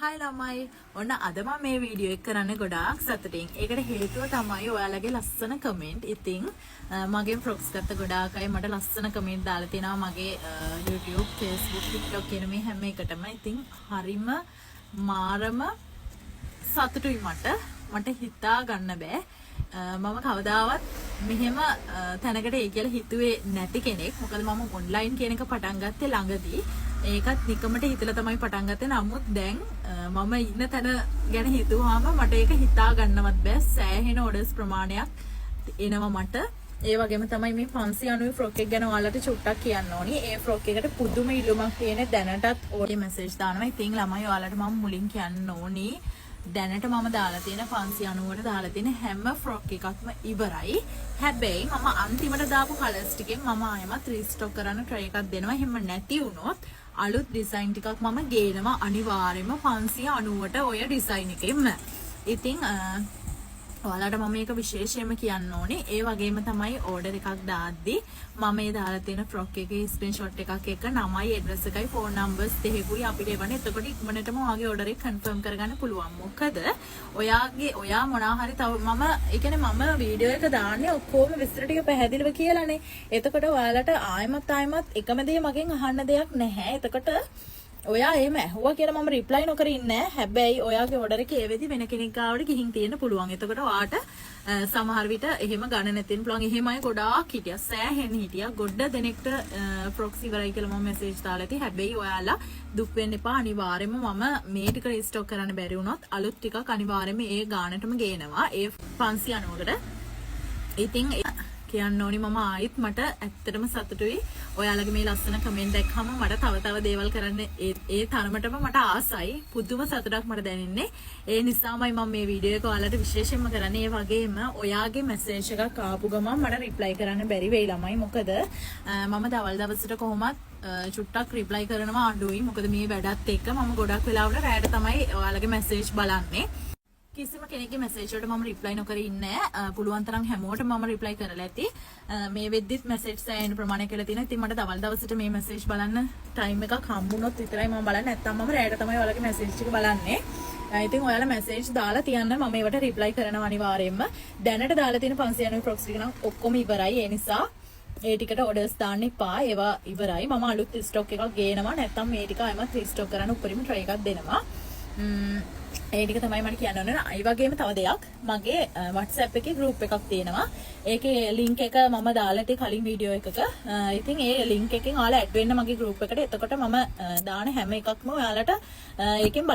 Hi ළමයි ඔන්න අද මම මේ වීඩියෝ එක කරන්න ගොඩාක් සතුටින්. ඒකට හේතුව තමයි ඔයාලගේ ලස්සන කමෙන්ට්. ඉතින් මගේ ෆ්‍රොක්ස් ගත්ත ගොඩාක් අය මට ලස්සන කමෙන්ට් දාලා තිනවා මගේ YouTube, Facebook, TikTok කියන මේ හැම එකටම. ඉතින් හරිම මාරම සතුටුයි මට හිතා ගන්න බෑ. මම කවදාවත් මෙහෙම තැනකට ඒ කියලා හිතුවේ නැති කෙනෙක්. මොකද මම ඔන්ලයින් කියන එක පටන් ගත්තේ ළඟදී. ඒකත් නිකමට හිතලා තමයි පටන් ගත්තේ. නමුත් දැන් මම ඉන්න තැන ගැන හිතුවාම මට ඒක හිතා ගන්නවත් බෑ. සෑහෙන ඕඩර්ස් ප්‍රමාණයක් එනවා මට. ඒ වගේම තමයි මේ 590 ෆ්‍රොක් එක ගැන ඔයාලට චුට්ටක් කියන්න ඕනි. ඒ ෆ්‍රොක් එකට පුදුම ඉල්ලුමක් තියෙන දැනටත් ඕකේ මැසේජ් දානවා. ඉතින් ළමයි ඔයාලට මම මුලින් කියන්න ඕනි. දැනට මම දාලා තියෙන 590ට දාලා තියෙන හැම ෆ්‍රොක් එකක්ම ඉවරයි. හැබැයි මම අන්තිමට දාපු කලර්ස් ටිකෙන් මම ආයෙමත් රීස්ටොක් කරන්න try එකක් දෙනවා. එහෙම නැති වුණොත් අලුත් ඩිසයින් ටිකක් මම ගේනවා අනිවාර්යයෙන්ම 590ට ඔය ඩිසයින් එකෙන්ම. ඉතින් ඔයාලට මම මේක විශේෂයෙන්ම කියන්න ඕනේ. ඒ වගේම තමයි ඕඩර් එකක් දාද්දි මම මේ දාලා තියෙන ෆ්‍රොක් එකේ ස්ක්‍රීන්ෂොට් එකක් එක නමයි ඇඩ්‍රස් එකයි ෆෝන් නම්බර්ස් දෙකකුයි අපිට එවන්නේ. එතකොට ඉක්මනටම ඔයාගේ ඕඩර් එක කන්ෆර්ම් කරගන්න පුළුවන්. මොකද ඔයා මොනවා හරි තව ඒ කියන්නේ මම වීඩියෝ එක දාන්නේ ඔක්කොම විස්තර ටික පැහැදිලිව කියලානේ. එතකොට ඔයාලට ආයෙමත් එකම දේ මගෙන් අහන්න දෙයක් නැහැ. එතකොට ඔයා එහෙම ඇහුවා කියලා මම රිප්ලයි නොකර ඉන්නේ නැහැ. හැබැයි ඔයාගේ ඕඩර් එක ඒ වෙදි වෙන කෙනෙක් ගාවට ගිහින් තියෙන්න පුළුවන්. එතකොට ඔයාට සමහර විට එහෙම ගණන් නැතිනම් පුළුවන්. එහෙම අය ගොඩාක් හිටියා. සෑහෙන හිටියා. ගොඩ දෙනෙක්ට ෆ්‍රොක්ස් ඉවරයි කියලා මම මැසේජ් දාලා තියෙයි. හැබැයි ඔයාලා දුක් වෙන්න එපා. අනිවාර්යයෙන්ම මම මේ ටික රීස්ටොක් කරන්න බැරි වුණොත් අලුත් ටිකක් අනිවාර්යයෙන්ම ඒ ගානටම ගේනවා. ඒ 590කට. ඉතින් කියන්න ඕනි මම ආයෙත් මට ඇත්තටම සතුටුයි. ඔයාලගේ මේ ලස්සන කමෙන්ට් දැක්කම මට තව දේවල් කරන්න ඒ තරමටම මට ආසයි. පුදුම සතුටක් මට දැනෙන්නේ. ඒ නිසාමයි මම මේ වීඩියෝ එක ඔයාලට විශේෂයෙන්ම කරන්නේ. ඒ වගේම ඔයාගේ මැසේජ් එකක් ආපු ගමන් මට රිප්ලයි කරන්න බැරි වෙයි ළමයි. මොකද මම දවල් දවසට කොහොමත් චුට්ටක් රිප්ලයි කරනවා අඩුයි. මොකද මේ වැඩත් එක්ක මම ගොඩක් වෙලාවට රැයට තමයි ඔයාලගේ මැසේජ් බලන්නේ. කිසිම කෙනෙක්ගේ මැසේජ් වලට මම රිප්ලයි නොකර ඉන්නේ නැහැ. පුළුවන් තරම් හැමෝටම මම රිප්ලයි කරලා ඇති. මේ වෙද්දිත් මැසේජ් සෑහෙන ප්‍රමාණයක් කියලා තියෙනවා. ඉතින් මට දවල් දවසට මේ මැසේජ් බලන්න ටයිම් එකක් හම්බුනොත් විතරයි මම බලන්නේ. නැත්නම් මම රැයට තමයි ඔයාලගේ මැසේජ් ටික බලන්නේ. ඉතින් ඔයාලා මැසේජ් දාලා තියන්න මම ඒවට රිප්ලයි කරනවා අනිවාර්යයෙන්ම. දැනට දාලා තියෙන 590 ෆ්‍රොක්ස් ටික නම් ඔක්කොම ඉවරයි. ඒ නිසා ඒ ටිකට ඕඩර්ස් දාන්න එපා. ඒවා ඉවරයි. මම අලුත් ස්ටොක් එකක් ගේනවා. නැත්නම් මේ ටික ආයෙමත් රීස්ටොක් කරන්න උඩරිම try එකක් දෙනවා. ඒ ටික තමයි මට කියන්න ඕනේ. ඒ වගේම තව දෙයක් මගේ WhatsApp එකේ group එකක් තියෙනවා. ඒකේ link එක මම දාලා තියෙ කලින් වීඩියෝ එකක. ඉතින් ඒ link එකෙන් ඔයාලා add වෙන්න මගේ group එකට. එතකොට මම දාන හැම එකක්ම ඔයාලට ඒකෙන්